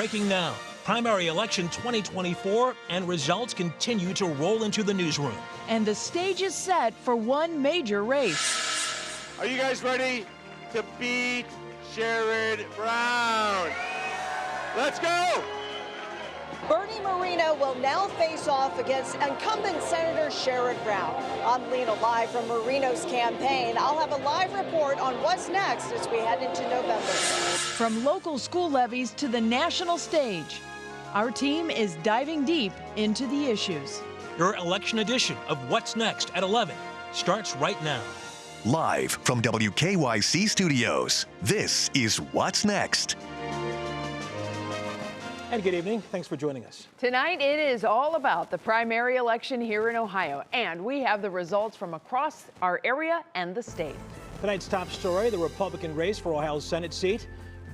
Breaking now. Primary election 2024 and results continue to roll into the newsroom. And the stage is set for one major race. Are you guys ready to beat Sherrod Brown? Let's go! Bernie Moreno will now face off against incumbent Senator Sherrod Brown. I'm Lena live from Moreno's campaign. I'll have a live report on what's next as we head into November. From local school levies to the national stage, our team is diving deep into the issues. Your election edition of What's Next at 11 starts right now. Live from WKYC Studios, this is What's Next. And good evening. Thanks for joining us. Tonight, it is all about the primary election here in Ohio, and we have the results from across our area and the state. Tonight's top story, the Republican race for Ohio's Senate seat.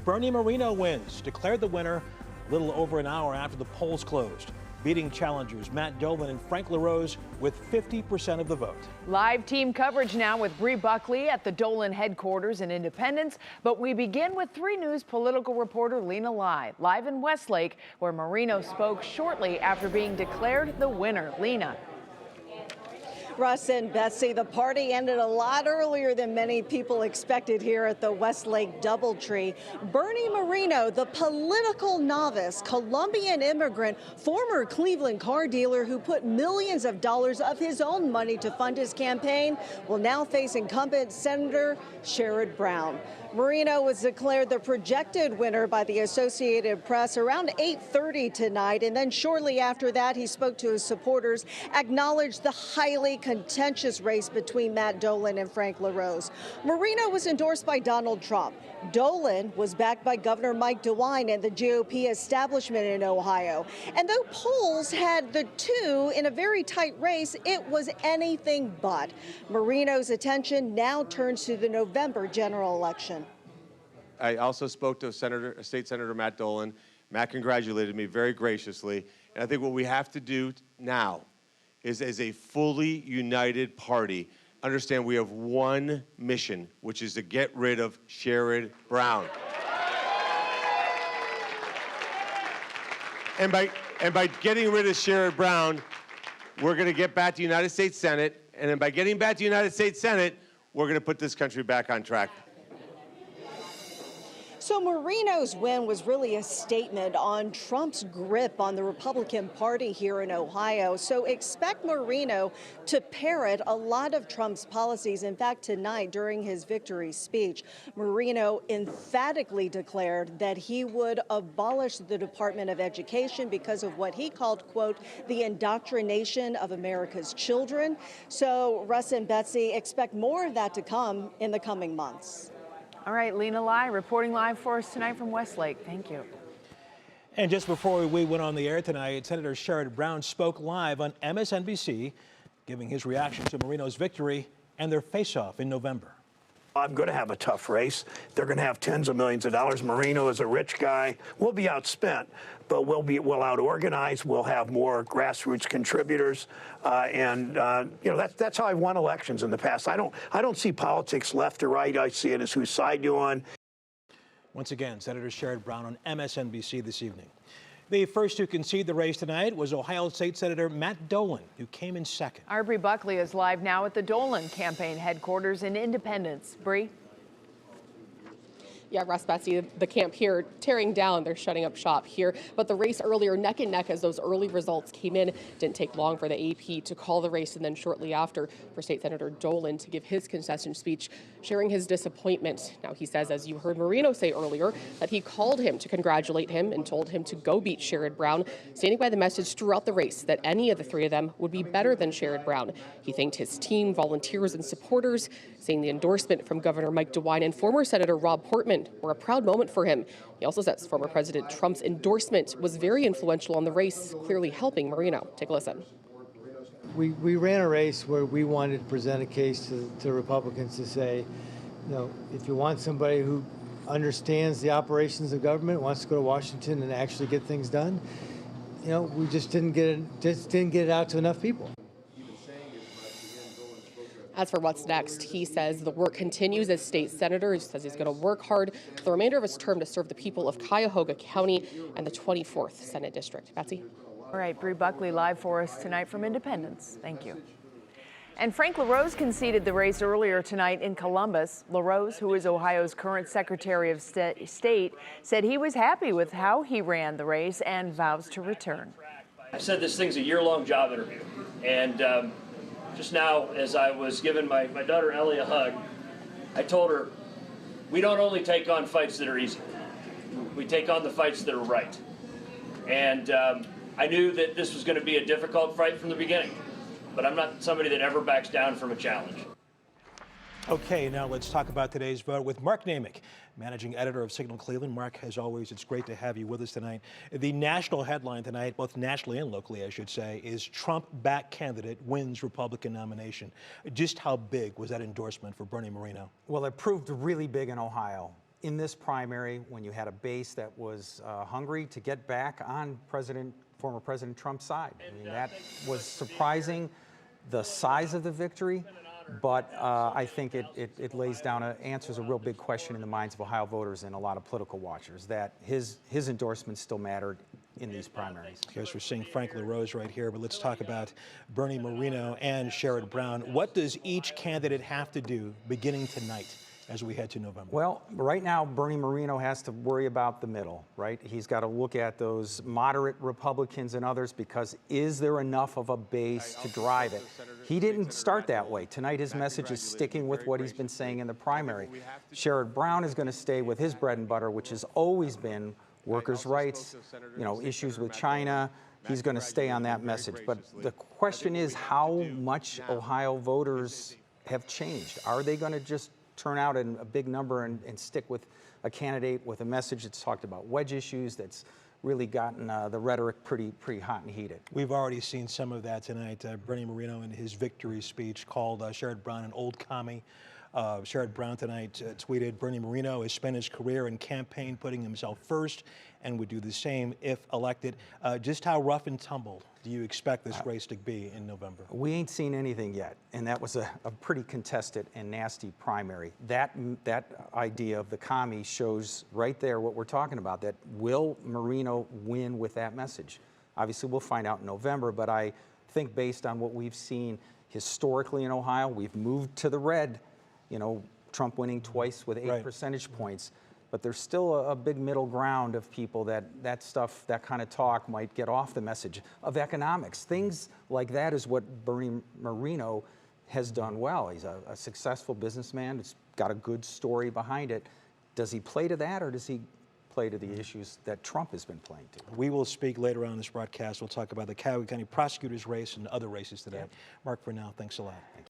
Bernie Moreno wins, declared the winner a little over an hour after the polls closed, beating challengers Matt Dolan and Frank LaRose with 50% of the vote. Live team coverage now with Bree Buckley at the Dolan headquarters in Independence. But we begin with 3 News political reporter Lena live in Westlake, where Moreno spoke shortly after being declared the winner. Lena. Russ and Betsy, the party ended a lot earlier than many people expected here at the Westlake Doubletree. Bernie Moreno, the political novice, Colombian immigrant, former Cleveland car dealer who put millions of dollars of his own money to fund his campaign, will now face incumbent Senator Sherrod Brown. Moreno was declared the projected winner by the Associated Press around 8:30 tonight, and then shortly after that, he spoke to his supporters, acknowledged the highly contentious race between Matt Dolan and Frank LaRose. Moreno was endorsed by Donald Trump. Dolan was backed by Governor Mike DeWine and the GOP establishment in Ohio. And though polls had the two in a very tight race, it was anything but. Moreno's attention now turns to the November general election. I also spoke to State Senator Matt Dolan. Matt congratulated me very graciously. And I think what we have to do now is, as a fully united party, understand we have one mission, which is to get rid of Sherrod Brown. And by getting rid of Sherrod Brown, we're going to get back to the United States Senate. And then by getting back to the United States Senate, we're going to put this country back on track. So Moreno's win was really a statement on Trump's grip on the Republican Party here in Ohio. So expect Moreno to parrot a lot of Trump's policies. In fact, tonight during his victory speech, Moreno emphatically declared that he would abolish the Department of Education because of what he called, quote, the indoctrination of America's children. So Russ and Betsy, expect more of that to come in the coming months. All right, Lena Lai reporting live for us tonight from Westlake. Thank you. And just before we went on the air tonight, Senator Sherrod Brown spoke live on MSNBC, giving his reaction to Moreno's victory and their face-off in November. I'm going to have a tough race. They're going to have tens of millions of dollars. Moreno is a rich guy. We'll be outspent, but we'll out-organize. We'll have more grassroots contributors, and that's how I've won elections in the past. I don't see politics left or right. I see it as whose side you're on. Once again, Senator Sherrod Brown on MSNBC this evening. The first to concede the race tonight was Ohio State Senator Matt Dolan, who came in second. Our Bree Buckley is live now at the Dolan campaign headquarters in Independence. Bree? Yeah, Russ, Betsy, the camp here tearing down. They're shutting up shop here. But the race earlier, neck and neck as those early results came in. Didn't take long for the AP to call the race, and then shortly after for State Senator Dolan to give his concession speech, sharing his disappointment. Now, he says, as you heard Moreno say earlier, that he called him to congratulate him and told him to go beat Sherrod Brown, standing by the message throughout the race that any of the 3 of them would be better than Sherrod Brown. He thanked his team, volunteers, and supporters, saying the endorsement from Governor Mike DeWine and former Senator Rob Portman were a proud moment for him. He also says former President Trump's endorsement was very influential on the race, clearly helping Moreno. Take a listen. We ran a race where we wanted to present a case to Republicans to say, if you want somebody who understands the operations of government, wants to go to Washington and actually get things done, we just didn't get it out to enough people. As for what's next, he says the work continues as state senator. He says he's going to work hard for the remainder of his term to serve the people of Cuyahoga County and the 24th Senate District. Betsy? All right, Bree Buckley live for us tonight from Independence. Thank you. And Frank LaRose conceded the race earlier tonight in Columbus. LaRose, who is Ohio's current Secretary of State, said he was happy with how he ran the race and vows to return. I said this thing's a year-long job interview. And just now, as I was giving my daughter Ellie a hug, I told her, we don't only take on fights that are easy. We take on the fights that are right. And I knew that this was going to be a difficult fight from the beginning. But I'm not somebody that ever backs down from a challenge. Okay, now let's talk about today's vote with Mark Namick, managing editor of Signal Cleveland. Mark, as always, it's great to have you with us tonight. The national headline tonight, both nationally and locally, I should say, is Trump-backed candidate wins Republican nomination. Just how big was that endorsement for Bernie Moreno? Well, it proved really big in Ohio. In this primary, when you had a base that was hungry to get back on former President Trump's side. I mean, that was surprising, the size of the victory, but I think it lays down, answers a real big question in the minds of Ohio voters and a lot of political watchers, that his endorsements still mattered in these primaries. Yes, we're seeing Frank LaRose right here, but let's talk about Bernie Moreno and Sherrod Brown. What does each candidate have to do beginning tonight as we head to November? Well, right now, Bernie Moreno has to worry about the middle, right? He's got to look at those moderate Republicans and others, because is there enough of a base to drive it? He didn't start that way. Tonight, his message is sticking with what he's been saying in the primary. Sherrod Brown is going to stay with his bread and butter, which has always been workers' rights, issues with China. He's going to stay on that message. But the question is, how much Ohio voters have changed? Are they going to just turn out in a big number and stick with a candidate with a message that's talked about wedge issues, that's really gotten the rhetoric pretty hot and heated? We've already seen some of that tonight. Bernie Moreno, in his victory speech, called Sherrod Brown an old commie. Sherrod Brown tonight tweeted, Bernie Moreno has spent his career in campaign putting himself first and would do the same if elected. Just how rough and tumble do you expect this race to be in November? We ain't seen anything yet, and that was a pretty contested and nasty primary. That idea of the commie shows right there what we're talking about, that will Moreno win with that message? Obviously, we'll find out in November, but I think based on what we've seen historically in Ohio, we've moved to the red, Trump winning twice with 8 percentage points. But there's still a big middle ground of people that stuff, that kind of talk might get off the message of economics. Things like that is what Bernie Moreno has done well. He's a successful businessman. He's got a good story behind it. Does he play to that, or does he play to the issues that Trump has been playing to? We will speak later on in this broadcast. We'll talk about the Cuyahoga County prosecutor's race and other races today. Mark, for now, thanks a lot. Thank you.